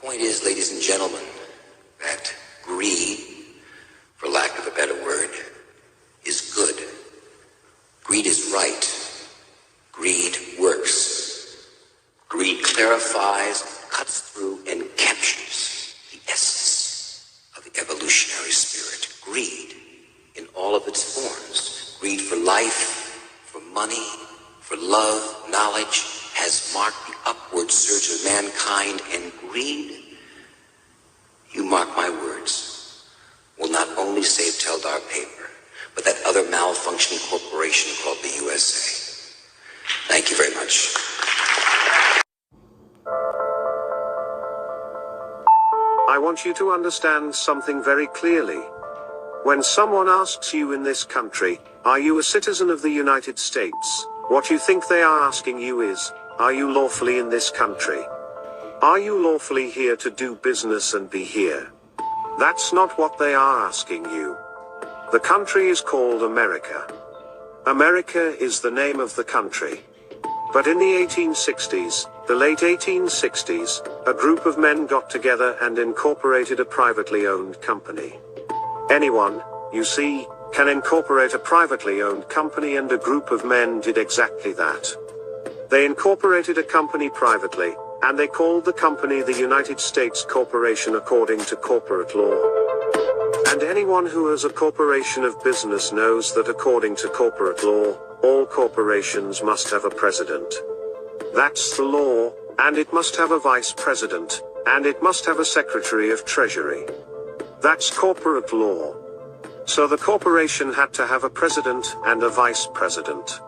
Point is, ladies and gentlemen, that greed, for lack of a better word, is good. Greed is right. Greed works. Greed clarifies, cuts through, and captures the essence of the evolutionary spirit. Greed in all of its forms. Greed for life, for money, for love, knowledge, has marked the upward surge of mankind, and greed, you mark my words, will not only save Teldar Paper, but that other malfunctioning corporation called the USA. Thank you very much. I want you to understand something very clearly. When someone asks you in this country, are you a citizen of the United States? What you think they are asking you is, are you lawfully in this country? Are you lawfully here to do business and be here? That's not what they are asking you. The country is called America. America is the name of the country. But in the 1860s, the late 1860s, a group of men got together and incorporated a privately owned company. Anyone, you see, can incorporate a privately owned company, and a group of men did exactly that. They incorporated a company privately, and they called the company the United States Corporation according to corporate law. And anyone who has a corporation of business knows that according to corporate law, all corporations must have a president. That's the law, and it must have a vice president, and it must have a secretary of treasury. That's corporate law. So the corporation had to have a president and a vice president.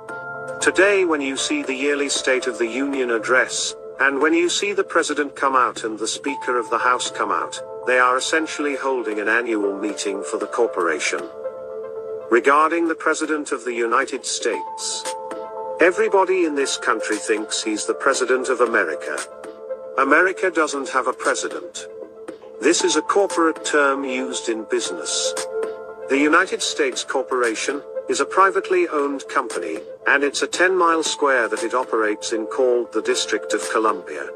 Today, when you see the yearly State of the Union address, and when you see the president come out and the Speaker of the House come out, they are essentially holding an annual meeting for the corporation. Regarding the President of the United States, everybody in this country thinks he's the President of America. America doesn't have a president. This is a corporate term used in business. The United States Corporation is a privately owned company, and it's a 10-mile square that it operates in called the District of Columbia.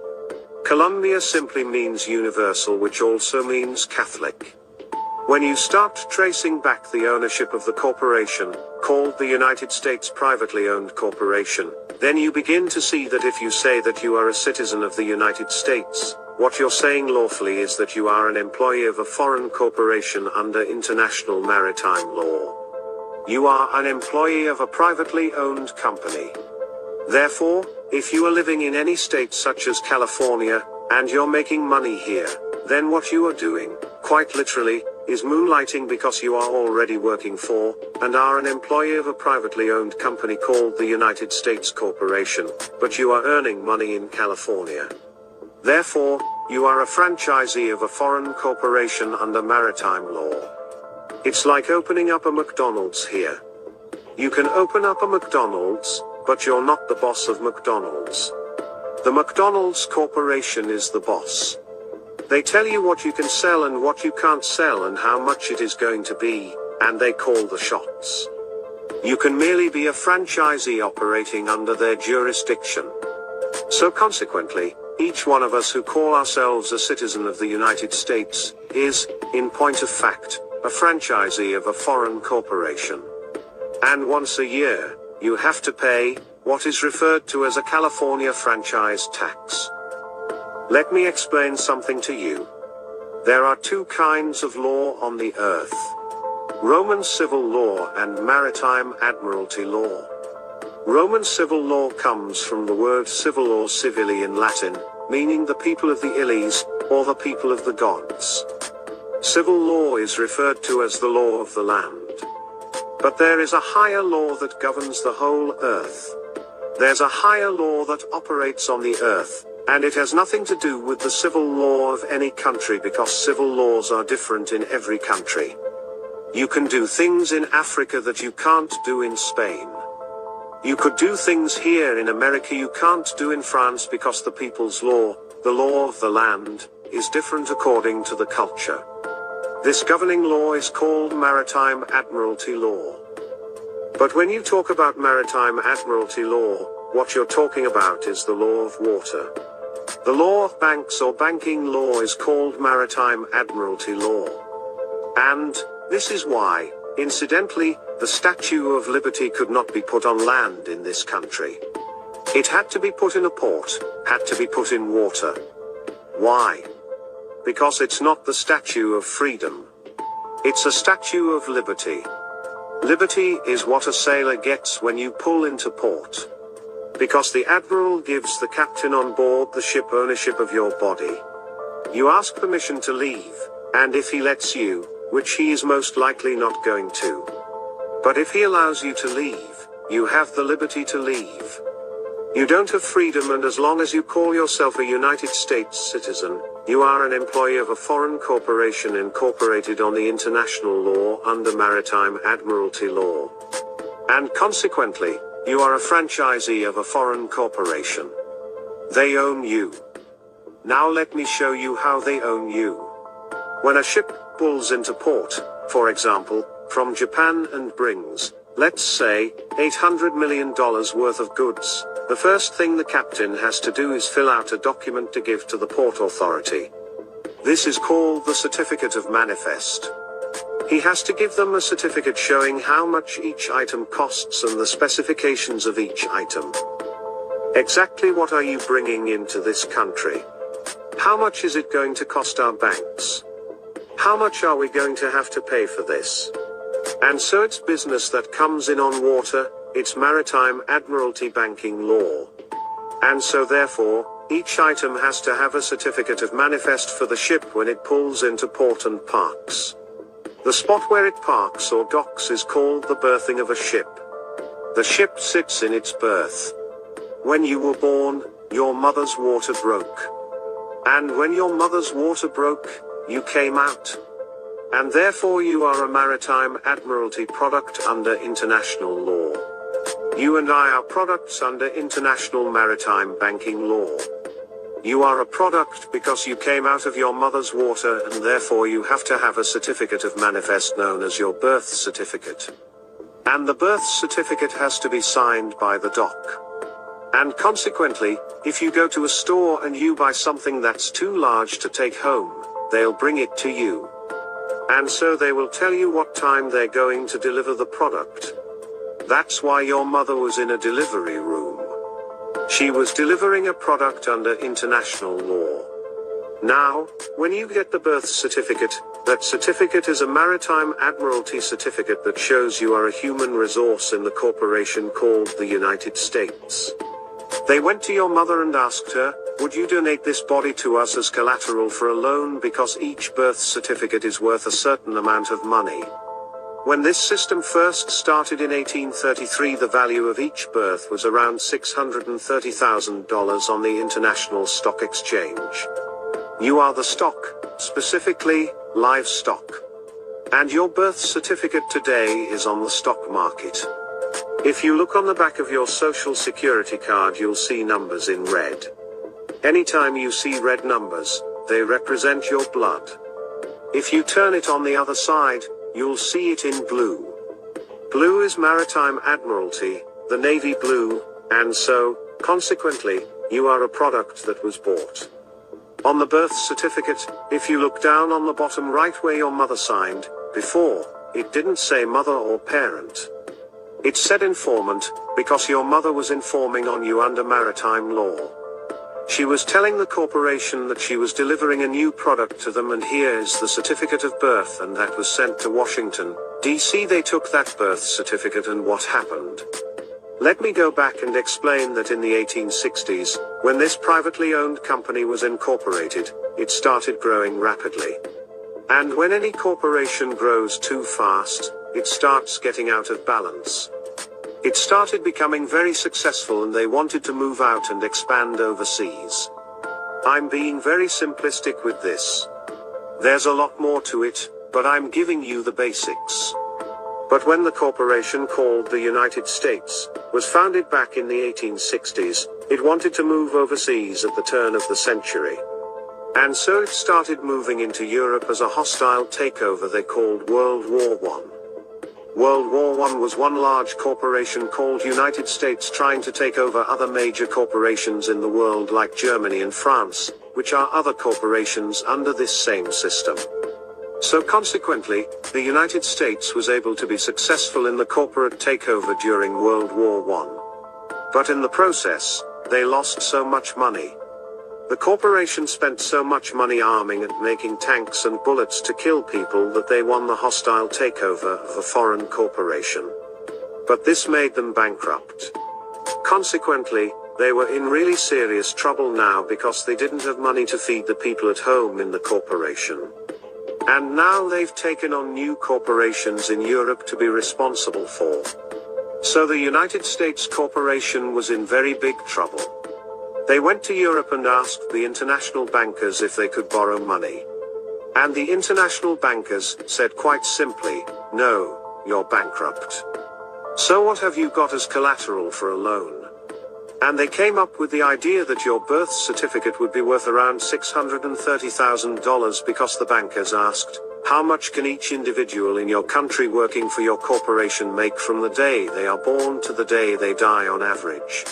Columbia simply means universal, which also means Catholic. When you start tracing back the ownership of the corporation, called the United States Privately Owned Corporation, then you begin to see that if you say that you are a citizen of the United States, what you're saying lawfully is that you are an employee of a foreign corporation under international maritime law. You are an employee of a privately owned company. Therefore, if you are living in any state such as California, and you're making money here, then what you are doing, quite literally, is moonlighting, because you are already working for, and are an employee of a privately owned company called the United States Corporation, but you are earning money in California. Therefore, you are a franchisee of a foreign corporation under maritime law. It's like opening up a McDonald's here. You can open up a McDonald's, but you're not the boss of McDonald's. The McDonald's Corporation is the boss. They tell you what you can sell and what you can't sell and how much it is going to be, and they call the shots. You can merely be a franchisee operating under their jurisdiction. So consequently, each one of us who call ourselves a citizen of the United States is, in point of fact, a franchisee of a foreign corporation. And once a year, you have to pay what is referred to as a California franchise tax. Let me explain something to you. There are two kinds of law on the earth: Roman civil law and maritime admiralty law. Roman civil law comes from the word civil or civili in Latin, meaning the people of the Illies, or the people of the gods. Civil law is referred to as the law of the land. But there is a higher law that governs the whole earth. There's a higher law that operates on the earth, and it has nothing to do with the civil law of any country, because civil laws are different in every country. You can do things in Africa that you can't do in Spain. You could do things here in America you can't do in France, because the people's law, the law of the land, is different according to the culture. This governing law is called maritime admiralty law. But when you talk about maritime admiralty law, what you're talking about is the law of water. The law of banks or banking law is called Maritime Admiralty Law. And this is why, incidentally, the Statue of Liberty could not be put on land in this country. It had to be put in a port, had to be put in water. Why? Because it's not the Statue of Freedom. It's a Statue of Liberty. Liberty is what a sailor gets when you pull into port. Because the admiral gives the captain on board the ship ownership of your body. You ask permission to leave, and if he lets you, which he is most likely not going to. But if he allows you to leave, you have the liberty to leave. You don't have freedom, and as long as you call yourself a United States citizen, you are an employee of a foreign corporation incorporated on the international law under Maritime Admiralty Law. And consequently, you are a franchisee of a foreign corporation. They own you. Now let me show you how they own you. When a ship pulls into port, for example, from Japan and brings, let's say, $800 million worth of goods, the first thing the captain has to do is fill out a document to give to the port authority. This is called the Certificate of Manifest. He has to give them a certificate showing how much each item costs and the specifications of each item. Exactly what are you bringing into this country? How much is it going to cost our banks? How much are we going to have to pay for this? And so it's business that comes in on water, it's Maritime Admiralty Banking Law. And so therefore, each item has to have a certificate of manifest for the ship when it pulls into port and parks. The spot where it parks or docks is called the berthing of a ship. The ship sits in its berth. When you were born, your mother's water broke. And when your mother's water broke, you came out. And therefore you are a Maritime Admiralty product under international law. You and I are products under international maritime banking law. You are a product because you came out of your mother's water, and therefore you have to have a certificate of manifest known as your birth certificate. And the birth certificate has to be signed by the doc. And consequently, if you go to a store and you buy something that's too large to take home, they'll bring it to you. And so they will tell you what time they're going to deliver the product. That's why your mother was in a delivery room. She was delivering a product under international law. Now, when you get the birth certificate, that certificate is a Maritime Admiralty certificate that shows you are a human resource in the corporation called the United States. They went to your mother and asked her, would you donate this body to us as collateral for a loan because each birth certificate is worth a certain amount of money? When this system first started in 1833, the value of each birth was around $630,000 on the International Stock Exchange. You are the stock, specifically, livestock. And your birth certificate today is on the stock market. If you look on the back of your social security card, you'll see numbers in red. Anytime you see red numbers, they represent your blood. If you turn it on the other side, you'll see it in blue. Blue is Maritime Admiralty, the navy blue, and so, consequently, you are a product that was bought. On the birth certificate, if you look down on the bottom right where your mother signed, before, it didn't say mother or parent. It said informant, because your mother was informing on you under maritime law. She was telling the corporation that she was delivering a new product to them, and here is the certificate of birth, and that was sent to Washington, D.C. They took that birth certificate, and what happened? Let me go back and explain that in the 1860s, when this privately owned company was incorporated, it started growing rapidly. And when any corporation grows too fast, it starts getting out of balance. It started becoming very successful, and they wanted to move out and expand overseas. I'm being very simplistic with this. There's a lot more to it, but I'm giving you the basics. But when the corporation called the United States was founded back in the 1860s, it wanted to move overseas at the turn of the century. And so it started moving into Europe as a hostile takeover they called World War I. World War I was one large corporation called United States trying to take over other major corporations in the world like Germany and France, which are other corporations under this same system. So consequently, the United States was able to be successful in the corporate takeover during World War I. But in the process, they lost so much money. The corporation spent so much money arming and making tanks and bullets to kill people that they won the hostile takeover of a foreign corporation. But this made them bankrupt. Consequently, they were in really serious trouble now because they didn't have money to feed the people at home in the corporation. And now they've taken on new corporations in Europe to be responsible for. So the United States corporation was in very big trouble. They went to Europe and asked the international bankers if they could borrow money. And the international bankers said quite simply, no, you're bankrupt. So what have you got as collateral for a loan? And they came up with the idea that your birth certificate would be worth around $630,000 because the bankers asked, how much can each individual in your country working for your corporation make from the day they are born to the day they die on average?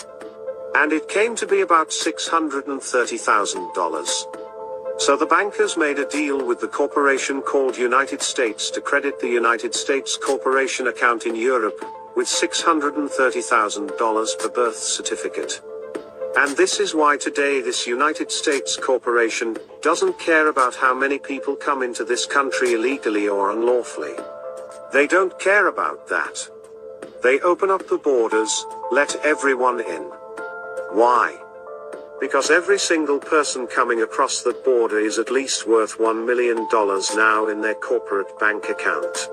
And it came to be about $630,000. So the bankers made a deal with the corporation called United States to credit the United States corporation account in Europe with $630,000 per birth certificate. And this is why today this United States corporation doesn't care about how many people come into this country illegally or unlawfully. They don't care about that. They open up the borders, let everyone in. Why? Because every single person coming across that border is at least worth $1 million now in their corporate bank account.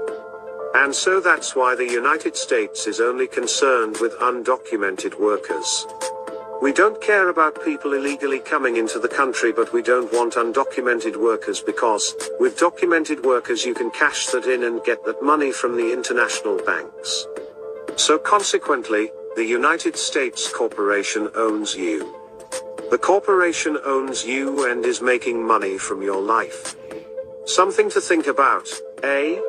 And so that's why the United States is only concerned with undocumented workers. We don't care about people illegally coming into the country, but we don't want undocumented workers because, with documented workers you can cash that in and get that money from the international banks. So consequently, the United States corporation owns you. The corporation owns you and is making money from your life. Something to think about, eh?